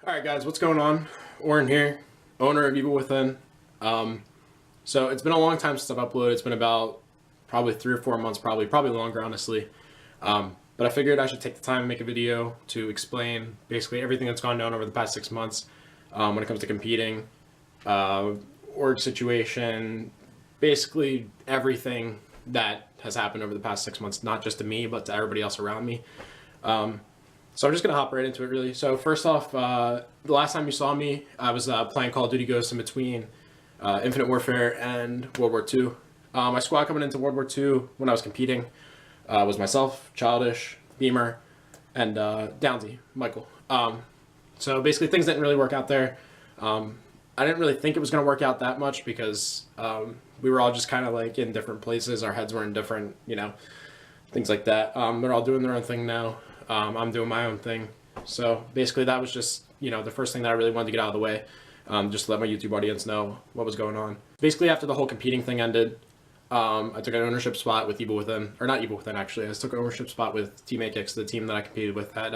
Alright guys, what's going on? Oren here, owner of Evil Within. So it's been a long time since I've uploaded. It's been about probably 3 or 4 months, probably longer honestly. But I figured I should take the time and make a video to explain basically everything that's gone down over the past 6 months when it comes to competing, org situation, basically everything that has happened over the past 6 months, not just to me, but to everybody else around me. So I'm just going to hop right into it, really. So first off, the last time you saw me, I was playing Call of Duty Ghosts in between Infinite Warfare and World War II. My squad coming into World War II when I was competing was myself, Childish, Beamer, and Downsy, Michael. So basically things didn't really work out there. I didn't really think it was going to work out that much because we were all just kind of like in different places. Our heads were in different, things like that. They're all doing their own thing now. I'm doing my own thing. So basically that was just, the first thing that I really wanted to get out of the way, just to let my YouTube audience know what was going on. Basically after the whole competing thing ended, I took an ownership spot with Evil Within, or not Evil Within actually, I took an ownership spot with Team AKIX, the team that I competed with at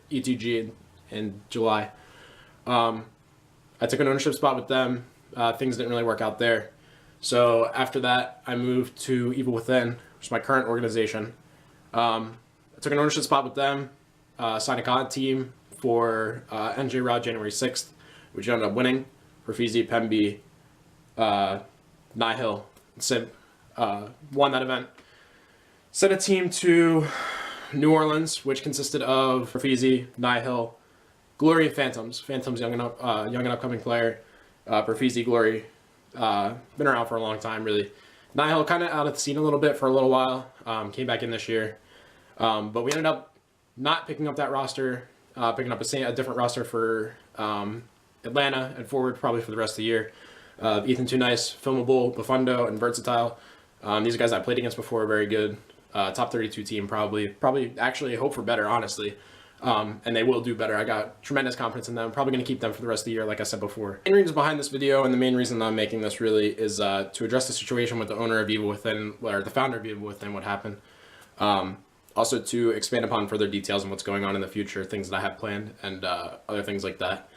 ETG in July. I took an ownership spot with them. Things didn't really work out there. So after that, I moved to Evil Within, which is my current organization. I took an ownership spot with them, signed a COD team for NJ Rod January 6th, which ended up winning. Rafizi, Pemby, Nihil, Sim won that event. Sent a team to New Orleans, which consisted of Rafizi, Nihil, Glory, and Phantoms. Phantoms, young and upcoming player. Rafizi, Glory, been around for a long time, really. Nihil kind of out of the scene a little bit for a little while. Came back in this year. But we ended up not picking up that roster, picking up a different roster for Atlanta and forward probably for the rest of the year. Ethan Too Nice, Filmable, Bufundo, and Versatile. These guys I played against before are very good. Top 32 team probably actually hope for better, honestly. And they will do better. I got tremendous confidence in them. Probably going to keep them for the rest of the year, like I said before. The main reason behind this video and the main reason I'm making this really is to address the situation with the owner of Evil Within, or the founder of Evil Within, what happened. Also to expand upon further details on what's going on in the future, things that I have planned, and other things like that.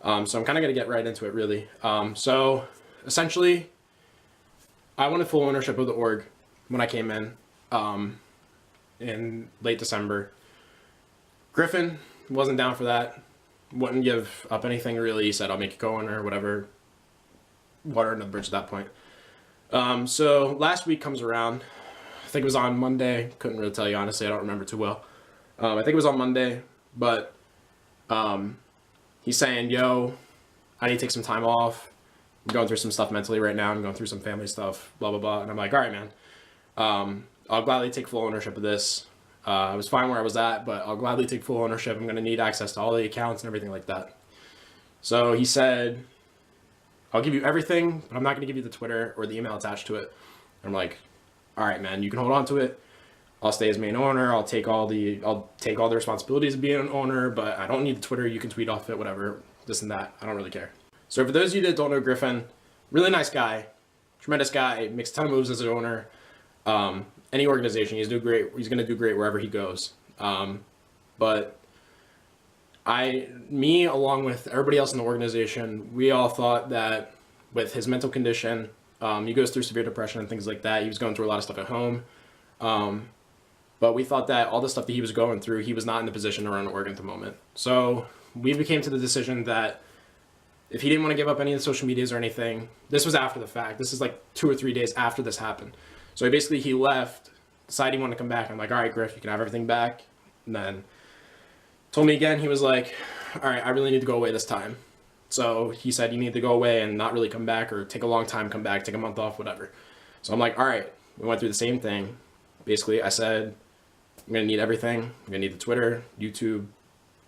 So I'm kind of going to get right into it, really. So essentially, I wanted full ownership of the org when I came in late December. Griffin wasn't down for that. Wouldn't give up anything, really. He said, I'll make you co-owner or whatever. Water under the bridge at that point. So last week comes around. I think it was on Monday. Couldn't really tell you, honestly. I don't remember too well. I think it was on Monday, but he's saying, yo, I need to take some time off. I'm going through some stuff mentally right now. I'm going through some family stuff, blah, blah, blah. And I'm like, all right, man. I'll gladly take full ownership of this. I was fine where I was at, but I'll gladly take full ownership. I'm going to need access to all the accounts and everything like that. So he said, I'll give you everything, but I'm not going to give you the Twitter or the email attached to it. I'm like, all right, man, you can hold on to it. I'll stay as main owner. I'll take all the responsibilities of being an owner, but I don't need the Twitter. You can tweet off it, whatever, this and that. I don't really care. So for those of you that don't know Griffin, really nice guy, tremendous guy, makes a ton of moves as an owner. Any organization, he's going to do great wherever he goes. But me, along with everybody else in the organization, we all thought that with his mental condition, he goes through severe depression and things like that. He was going through a lot of stuff at home. But we thought that all the stuff that he was going through, he was not in the position to run an org at the moment. So we came to the decision that if he didn't want to give up any of the social medias or anything, this was after the fact. This is like 2 or 3 days after this happened. So basically he left, decided he wanted to come back. I'm like, all right, Griff, you can have everything back. And then told me again, he was like, all right, I really need to go away this time. So he said you need to go away and not really come back, or take a long time, come back, take a month off, whatever. So I'm like, all right, we went through the same thing. Basically, I said, I'm going to need everything. I'm going to need the Twitter, YouTube,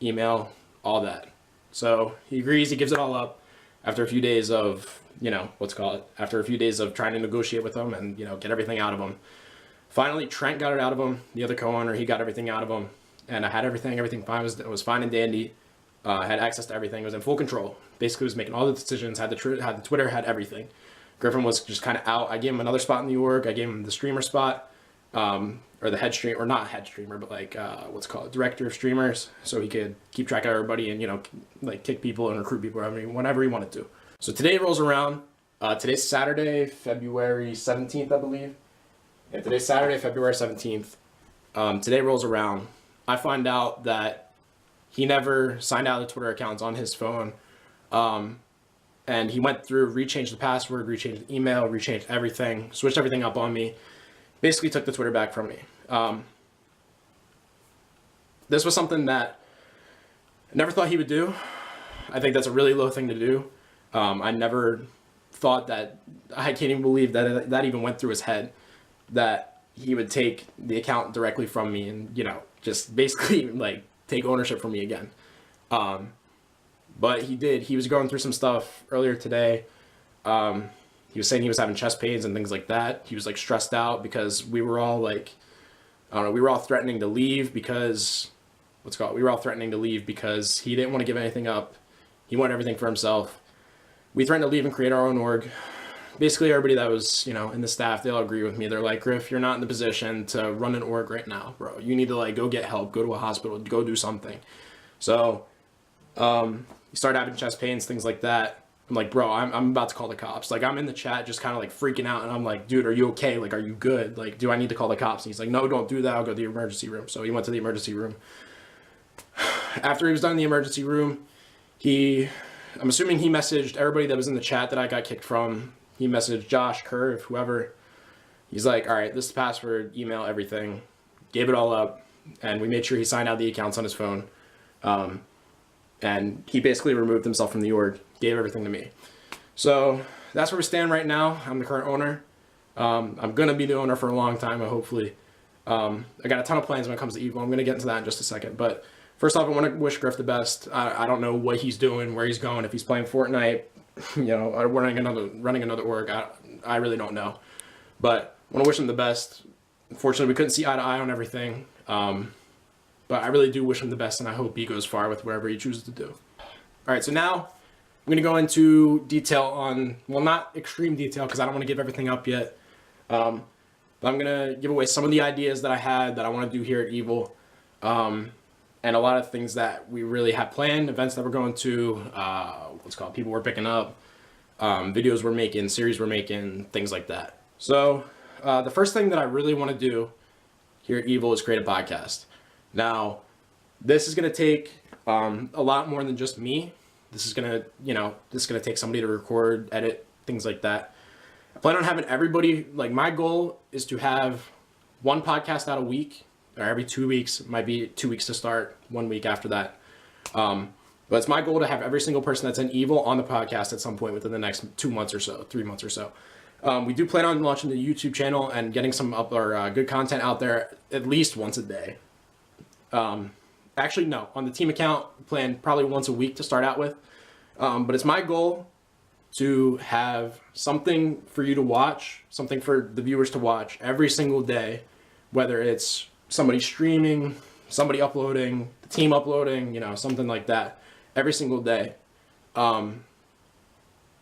email, all that. So he agrees, he gives it all up after a few days of, after a few days of trying to negotiate with him and, get everything out of him. Finally, Trent got it out of him, the other co-owner, he got everything out of him. And I had everything fine, was fine and dandy. Had access to everything, was in full control. Basically was making all the decisions, had the Twitter, had everything. Griffin was just kind of out. I gave him another spot in the org. I gave him the streamer spot. or the head stream, or not head streamer, but like what's it called, director of streamers, so he could keep track of everybody and, you know, like kick people and recruit people whenever he wanted to. So today rolls around. Today's Saturday, February 17th, I believe. Yeah, today's Saturday, February 17th. Today rolls around. I find out that he never signed out the Twitter accounts on his phone. And he went through, rechanged the password, rechanged the email, rechanged everything, switched everything up on me. Basically took the Twitter back from me. This was something that I never thought he would do. I think that's a really low thing to do. I never thought that, I can't even believe that that even went through his head, that he would take the account directly from me and, you know, just basically like take ownership from me again. But he did. He was going through some stuff earlier today. He was saying he was having chest pains and things like that. He was like stressed out because we were all like, I don't know, we were all threatening to leave because, we were all threatening to leave because he didn't want to give anything up. He wanted everything for himself. We threatened to leave and create our own org. Basically, everybody that was, you know, in the staff, they all agree with me. They're like, Griff, you're not in the position to run an org right now, bro. You need to like go get help, go to a hospital, go do something. So, he started having chest pains, things like that. I'm like, bro, I'm about to call the cops. Like, I'm in the chat just kind of like freaking out, and I'm like, dude, are you okay? Like, are you good? Like, do I need to call the cops? And he's like, no, don't do that. I'll go to the emergency room. So he went to the emergency room. After he was done in the emergency room, I'm assuming he messaged everybody that was in the chat that I got kicked from. He messaged Josh, Curve, whoever. He's like, all right, this is the password, email, everything. Gave it all up, and we made sure he signed out the accounts on his phone. And he basically removed himself from the org, gave everything to me. So that's where we stand right now. I'm the current owner. I'm going to be the owner for a long time, hopefully. I got a ton of plans when it comes to Evo. I'm going to get into that in just a second. But first off, I want to wish Griff the best. I don't know what he's doing, where he's going, if he's playing Fortnite, you know, or running another org. I really don't know. But I want to wish him the best. Unfortunately, we couldn't see eye to eye on everything. But I really do wish him the best, and I hope he goes far with whatever he chooses to do. All right, so now I'm going to go into detail on, well, not extreme detail because I don't want to give everything up yet. But I'm going to give away some of the ideas that I had that I want to do here at Evil. And a lot of things that we really have planned, events that we're going to, people we're picking up, videos we're making, series we're making, things like that. So the first thing that I really want to do here at Evil is create a podcast. Now, this is going to take a lot more than just me. This is going to take somebody to record, edit, things like that. I plan on having everybody, like my goal is to have one podcast out a week, or every 2 weeks. It might be 2 weeks to start, 1 week after that. But it's my goal to have every single person that's in Evil on the podcast at some point within the next 2 months or so, 3 months or so. We do plan on launching the YouTube channel and getting some good content out there at least once a day. Actually, no, on the team account, plan probably once a week to start out with. But it's my goal to have something for you to watch, something for the viewers to watch every single day, whether it's somebody streaming, somebody uploading, the team uploading, you know, something like that, every single day.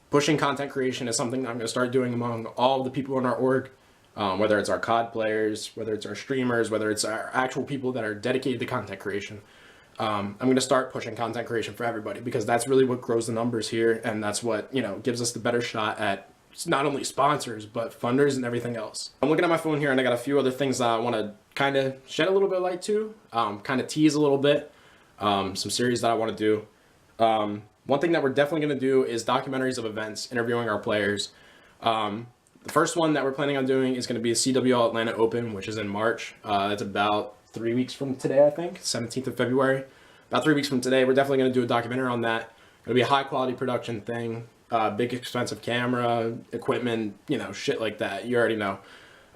Pushing content creation is something I'm going to start doing among all the people in our org. Whether it's our COD players, whether it's our streamers, whether it's our actual people that are dedicated to content creation. I'm going to start pushing content creation for everybody because that's really what grows the numbers here, and that's what, you know, gives us the better shot at not only sponsors, but funders and everything else. I'm looking at my phone here, and I got a few other things that I want to kind of shed a little bit of light to, kind of tease a little bit, some series that I want to do. One thing that we're definitely going to do is documentaries of events, interviewing our players. The first one that we're planning on doing is going to be the CWL Atlanta Open, which is in March. That's about 3 weeks from today, I think, 17th of February. About 3 weeks from today, we're definitely going to do a documentary on that. It'll be a high quality production thing, big expensive camera, equipment, you know, shit like that. You already know.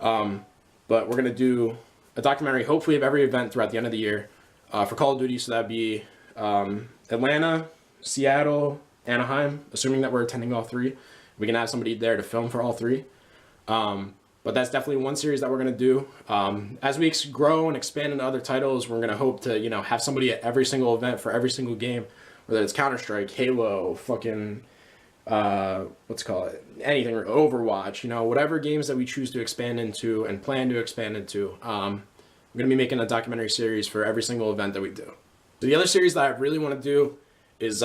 But we're going to do a documentary, hopefully, of every event throughout the end of the year for Call of Duty. So that'd be Atlanta, Seattle, Anaheim, assuming that we're attending all three. We can have somebody there to film for all three. But that's definitely one series that we're going to do. As we grow and expand into other titles, we're going to hope to, you know, have somebody at every single event for every single game, whether it's Counter-Strike, Halo, fucking let's call it anything, Overwatch, whatever games that we choose to expand into and plan to expand into. I'm going to be making a documentary series for every single event that we do. So the other series that I really want to do is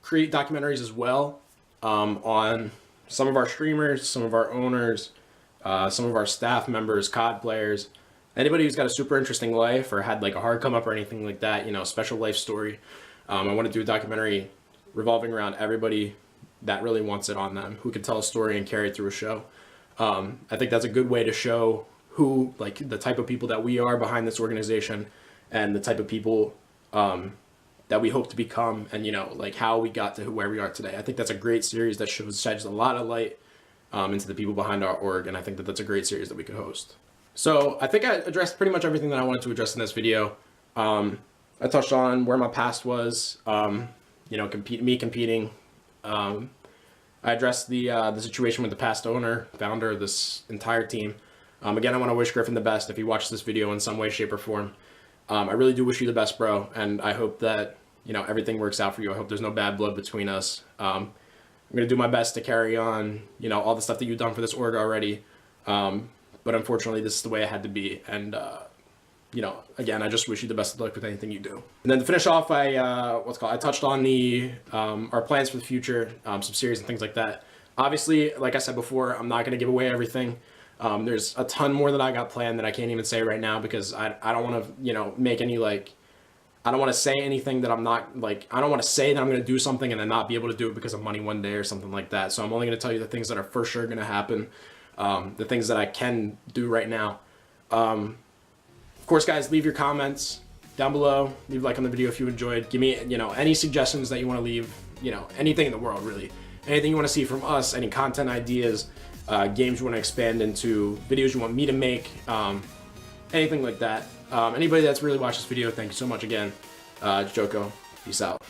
create documentaries as well on some of our streamers, some of our owners, some of our staff members, COD players, anybody who's got a super interesting life or had like a hard come up or anything like that, special life story. I want to do a documentary revolving around everybody that really wants it on them, who can tell a story and carry it through a show. I think that's a good way to show who, like, the type of people that we are behind this organization and the type of people that we hope to become, and like how we got to where we are today. I think that's a great series that sheds a lot of light into the people behind our org, and I think that that's a great series that we could host. So I think I addressed pretty much everything that I wanted to address in this video. I touched on where my past was, competing. I addressed the situation with the past owner, founder of this entire team. Again, I want to wish Griffin the best if he watched this video in some way, shape, or form. I really do wish you the best, bro, and I hope that everything works out for you. I hope there's no bad blood between us. I'm gonna do my best to carry on, all the stuff that you've done for this org already. But unfortunately, this is the way it had to be, and again, I just wish you the best of luck with anything you do. And then to finish off, I touched on our plans for the future, some series and things like that. Obviously, like I said before, I'm not gonna give away everything. There's a ton more that I got planned that I can't even say right now because I don't want to, make any, I don't want to say anything that I'm not, I don't want to say that I'm going to do something and then not be able to do it because of money one day or something like that. So I'm only going to tell you the things that are for sure going to happen, the things that I can do right now. Of course, guys, leave your comments down below. Leave a like on the video if you enjoyed. Give me, any suggestions that you want to leave, anything in the world, really. Anything you want to see from us, any content ideas, games you want to expand into, videos you want me to make, anything like that. Anybody that's really watched this video, thank you so much again. Joko, peace out.